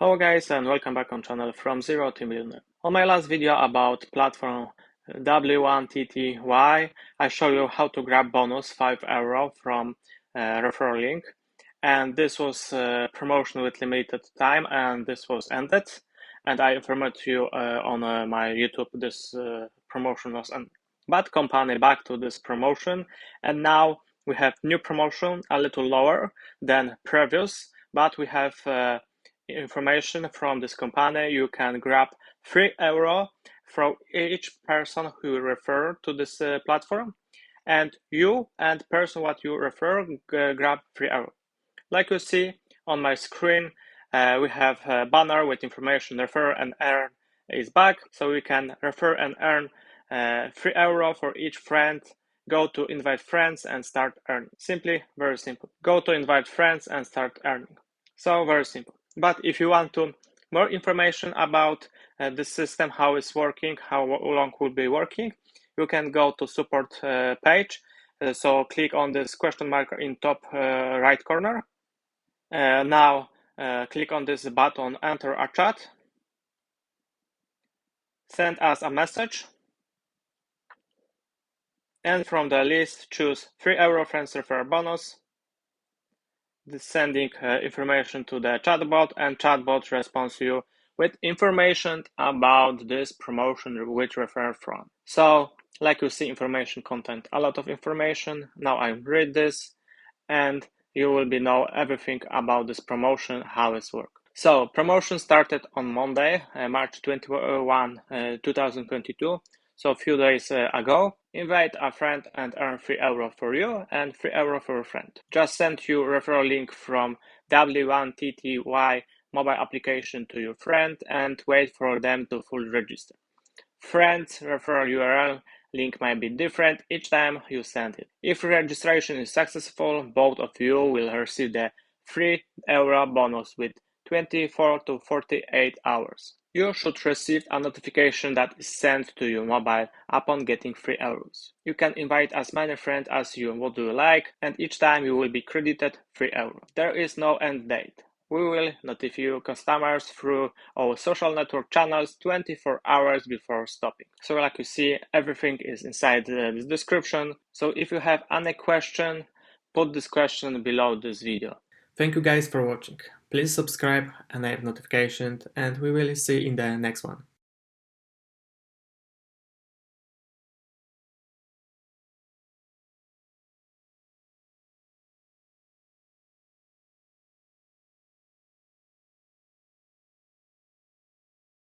Hello guys and welcome back on channel from Zero to Millionaire. On my last video about platform W1TTY, I show you how to grab bonus €5 from referral link, and this was a promotion with limited time and this was ended, and I informed you on my YouTube this promotion was ended. But company back to this promotion, and now we have new promotion a little lower than previous, but we have information from this company. You can grab €3 from each person who refer to this platform, and you and person what you refer grab €3. Like you see on my screen, we have a banner with information refer and earn is back, so we can refer and earn €3 for each friend. Go to invite friends and start earning. Simply, very simple. Go to invite friends and start earning. So very simple. But if you want to more information about the system, how it's working, how long will be working, you can go to support page. So click on this question mark in top right corner. Now click on this button, enter a chat, send us a message, and from the list choose €3 friends refer bonus. Sending information to the chatbot, and chatbot responds to you with information about this promotion which refer from. So like you see, information content, a lot of information. Now I read this and you will be know everything about this promotion, how it's work. So promotion started on Monday, March 21, 2022. So a few days ago. Invite a friend and earn €3 for you and €3 for a friend. Just send your referral link from W1TTY mobile application to your friend and wait for them to fully register. Friend's referral URL link might be different each time you send it. If registration is successful, both of you will receive the €3 bonus with 24 to 48 hours. You should receive a notification that is sent to your mobile upon getting €3. You can invite as many friends as you would like, and each time you will be credited €3. There is no end date. We will notify you customers through our social network channels 24 hours before stopping. So like you see, everything is inside this description. So if you have any question, put this question below this video. Thank you guys for watching. Please subscribe, enable notifications, and we will see you in the next one.